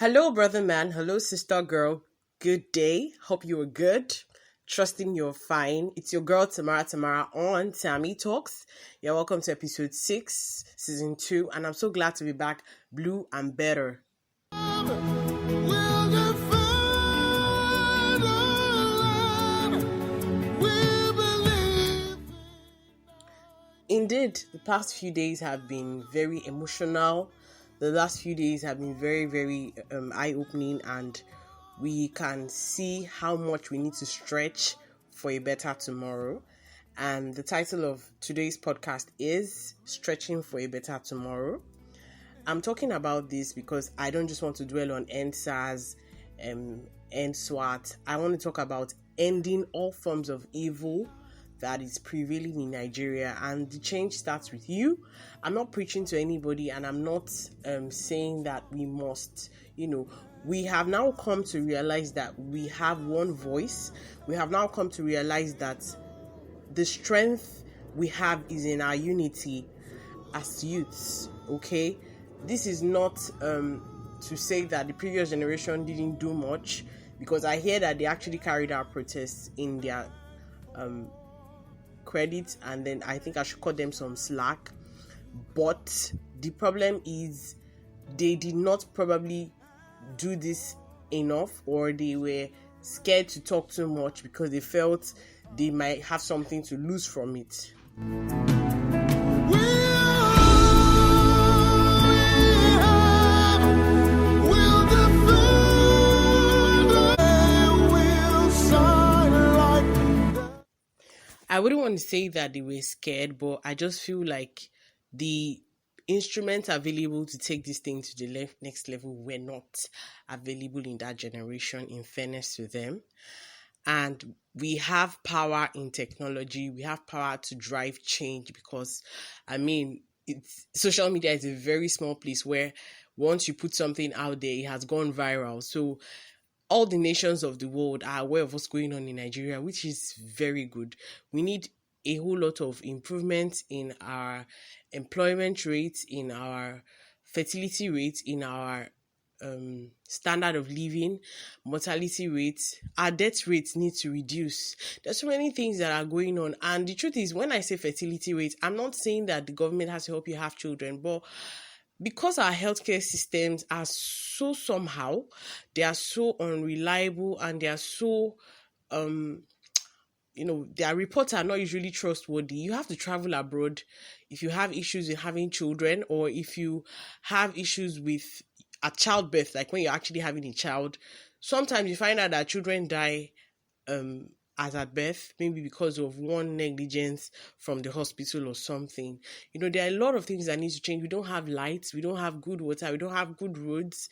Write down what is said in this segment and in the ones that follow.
Hello, brother man. Hello, sister girl. Good day. Hope you are good. Trusting you're fine. It's your girl Tamara on Tammy Talks. You're welcome to episode 6, season 2, and I'm so glad to be back. Blue and better. Indeed, the past few days have been very emotional. The last few days have been very eye-opening, and we can see how much we need to stretch for a better tomorrow. And the title of today's podcast is Stretching for a Better Tomorrow. I'm talking about this because I don't just want to dwell on NSAS, NSWAT. I want to talk about ending all forms of evil that is prevailing in Nigeria, and the change starts with you. I'm not preaching to anybody, and I'm not saying that we must, we have now come to realize that we have one voice. We have now come to realize that the strength we have is in our unity as youths, okay? This is not to say that the previous generation didn't do much, because I hear that they actually carried out protests in their credit, and then I think I should cut them some slack. But the problem is they did not probably do this enough, or they were scared to talk too much because they felt they might have something to lose from it. I wouldn't want to say that they were scared, but I just feel like the instruments available to take this thing to the next level were not available in that generation, in fairness to them. And we have power in technology. We have power to drive change because, social media is a very small place where once you put something out there, it has gone viral. So all the nations of the world are aware of what's going on in Nigeria, which is very good. We need a whole lot of improvements in our employment rates, in our fertility rates, in our standard of living, mortality rates. Our death rates need to reduce. There's so many things that are going on. And the truth is, when I say fertility rates, I'm not saying that the government has to help you have children, but because our healthcare systems are so somehow, they are so unreliable, and they are so, their reports are not usually trustworthy. You have to travel abroad if you have issues with having children, or if you have issues with a childbirth, like when you're actually having a child. Sometimes you find out that children die as at birth, maybe because of one negligence from the hospital or something. There are a lot of things that need to change. We don't have lights, we don't have good water, we don't have good roads.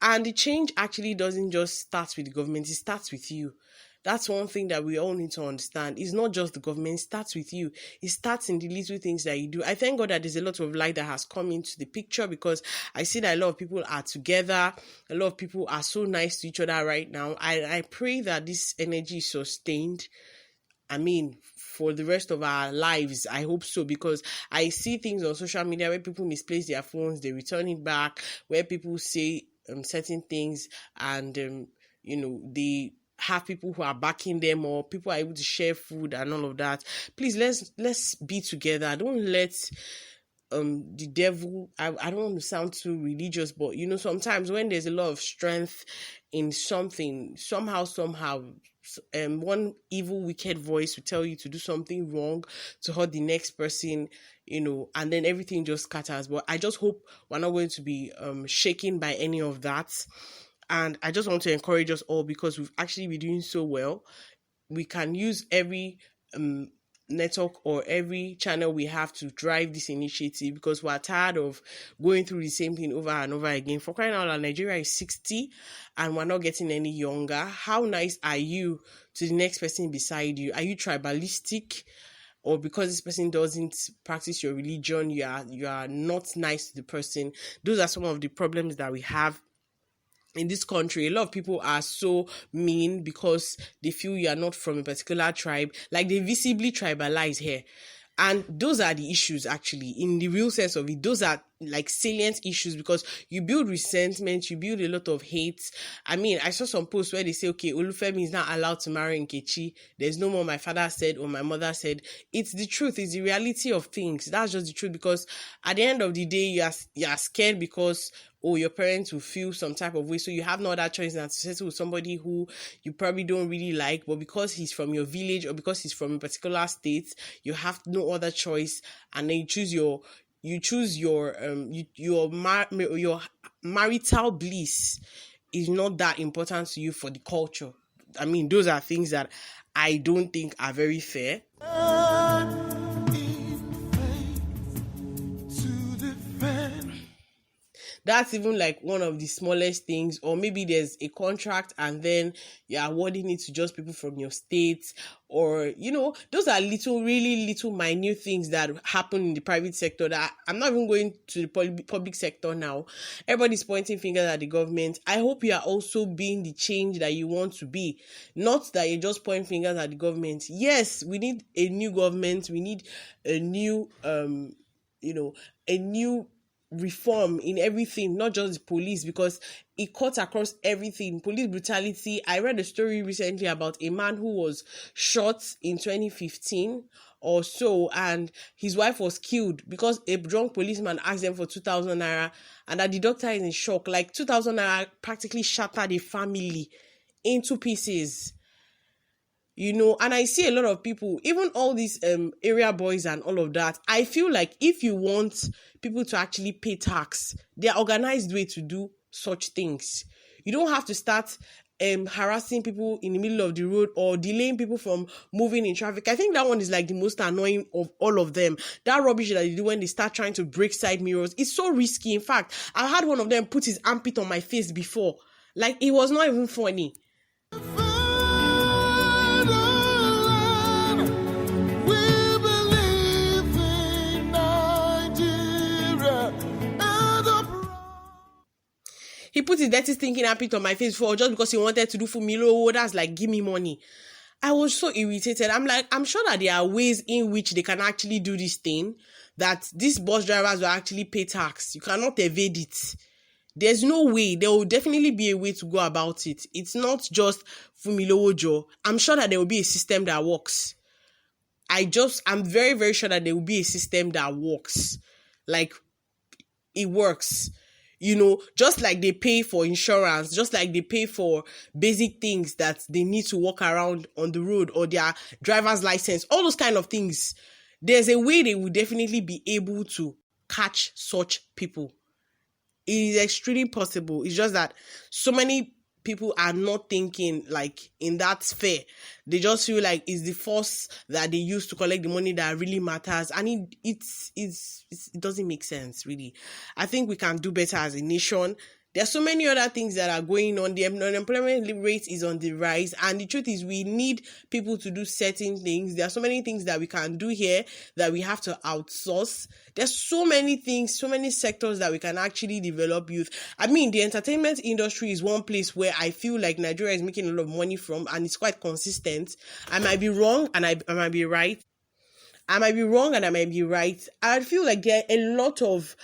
And the change actually doesn't just start with the government, it starts with you. That's one thing that we all need to understand. It's not just the government, it starts with you. It starts in the little things that you do. I thank God that there's a lot of light that has come into the picture, because I see that a lot of people are together. A lot of people are so nice to each other right now. I pray that this energy is sustained. For the rest of our lives, I hope so, because I see things on social media where people misplace their phones, they return it back, where people say certain things, and they have people who are backing them, or people are able to share food and all of that. Please, let's be together. Don't let the devil, I don't want to sound too religious, but sometimes when there's a lot of strength in something, somehow one evil wicked voice will tell you to do something wrong, to hurt the next person, and then everything just scatters. But I just hope we're not going to be shaken by any of that. And I just want to encourage us all, because we've actually been doing so well. We can use every network or every channel we have to drive this initiative, because we're tired of going through the same thing over and over again. For crying out loud, Nigeria is 60 and we're not getting any younger. How nice are you to the next person beside you? Are you tribalistic? Or because this person doesn't practice your religion, you are not nice to the person? Those are some of the problems that we have in this country. A lot of people are so mean because they feel you are not from a particular tribe. Like, they visibly tribalize here. And those are the issues, actually. In the real sense of it, those are like salient issues, because you build resentment, you build a lot of hate. I mean, I saw some posts where they say, okay, Olufemi is not allowed to marry Nkechi. There's no more my father said or my mother said. It's the truth. It's the reality of things. That's just the truth, because at the end of the day, you are scared because, oh, your parents will feel some type of way, so you have no other choice than to settle with somebody who you probably don't really like, but because he's from your village or because he's from a particular state, you have no other choice, and then you choose your marital bliss is not that important to you for the culture. I mean, those are things that I don't think are very fair. That's even like one of the smallest things. Or maybe there's a contract and then you're awarding it to just people from your state, or those are really little minute things that happen in the private sector that I'm not even going to the public sector now. Everybody's pointing fingers at the government. I hope you are also being the change that you want to be, not that you just point fingers at the government. Yes, we need a new government. We need a new a new reform in everything, not just the police, because it cuts across everything. Police brutality. I read a story recently about a man who was shot in 2015 or so, and his wife was killed because a drunk policeman asked them for 2,000 naira, and that the doctor is in shock. Like 2,000 naira practically shattered a family into pieces. And I see a lot of people, even all these area boys and all of that. I feel like if you want people to actually pay tax, there are organized way to do such things. You don't have to start harassing people in the middle of the road or delaying people from moving in traffic. I think that one is like the most annoying of all of them. That rubbish that they do when they start trying to break side mirrors, it's so risky. In fact, I had one of them put his armpit on my face before. Like, it was not even funny. He put his dirty stinking armpit on my face for just because he wanted to do for me. Oh, that's like, give me money. I was so irritated. I'm like, I'm sure that there are ways in which they can actually do this thing, that these bus drivers will actually pay tax. You cannot evade it. There's no way. There will definitely be a way to go about it. It's not just Fumilowojo. I'm sure that there will be a system that works. I'm very, very sure that there will be a system that works. Like, it works. Just like they pay for insurance, just like they pay for basic things that they need to walk around on the road, or their driver's license, all those kind of things. There's a way they will definitely be able to catch such people. It is extremely possible. It's just that so many people are not thinking like in that sphere. They just feel like it's the force that they use to collect the money that really matters, and it doesn't make sense, really. I think we can do better as a nation. There's so many other things that are going on. The unemployment rate is on the rise, and the truth is we need people to do certain things. There are so many things that we can do here that we have to outsource. There's so many things, so many sectors that we can actually develop youth. I mean, the entertainment industry is one place where I feel like Nigeria is making a lot of money from, and it's quite consistent. I might be wrong and I might be right. I might be wrong and I might be right. I feel like there are a lot of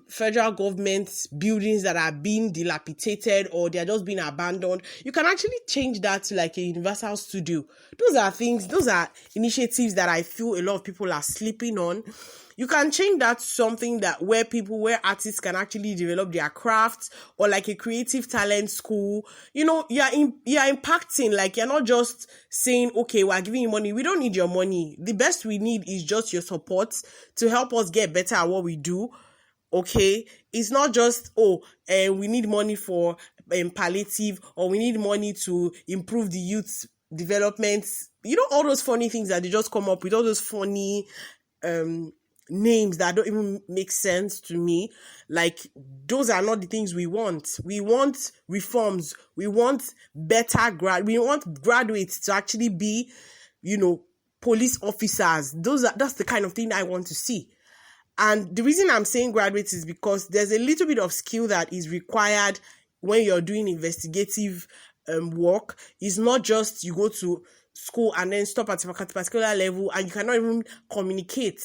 federal government buildings that are being dilapidated, or they're just being abandoned. You can actually change that to like a universal studio. Those are initiatives that I feel a lot of people are sleeping on. You can change that to something where artists can actually develop their crafts, or like a creative talent school. You're impacting. Like, you're not just saying, okay, we're giving you money. We don't need your money. The best we need is just your support to help us get better at what we do. Okay, it's not just, we need money for palliative, or we need money to improve the youth development. All those funny things that they just come up with, all those funny names that don't even make sense to me. Like, those are not the things we want. We want reforms. We want we want graduates to actually be, police officers. That's the kind of thing I want to see. And the reason I'm saying graduates is because there's a little bit of skill that is required when you're doing investigative work. It's not just you go to school and then stop at a particular level and you cannot even communicate.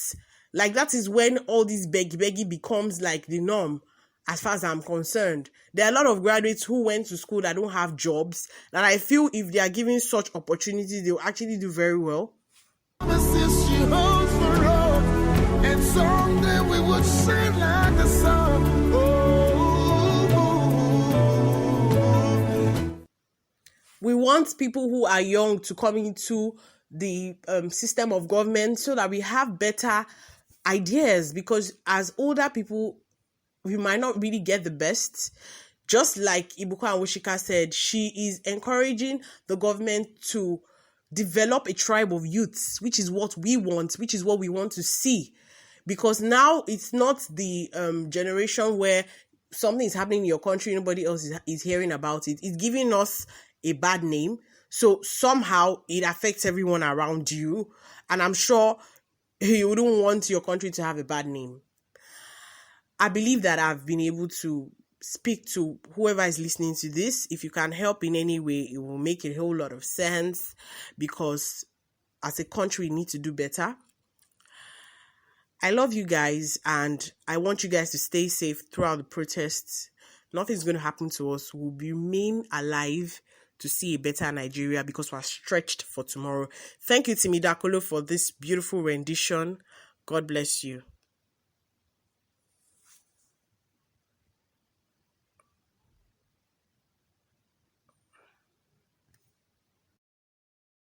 Like, that is when all this beggy becomes like the norm, as far as I'm concerned. There are a lot of graduates who went to school that don't have jobs, that I feel if they are given such opportunities, they'll actually do very well. And someday we would sing like a song. We want people who are young to come into the system of government so that we have better ideas, because as older people, we might not really get the best. Just like Ibuka Anwoshika said, she is encouraging the government to develop a tribe of youths, which is what we want, which is what we want to see. Because now it's not the generation where something is happening in your country, nobody else is hearing about it. It's giving us a bad name. So somehow it affects everyone around you. And I'm sure you wouldn't want your country to have a bad name. I believe that I've been able to speak to whoever is listening to this. If you can help in any way, it will make a whole lot of sense, because as a country, we need to do better. I love you guys, and I want you guys to stay safe throughout the protests. Nothing's going to happen to us. We'll remain alive to see a better Nigeria, because we're stretched for tomorrow. Thank you, Timi Dakolo, for this beautiful rendition. God bless you.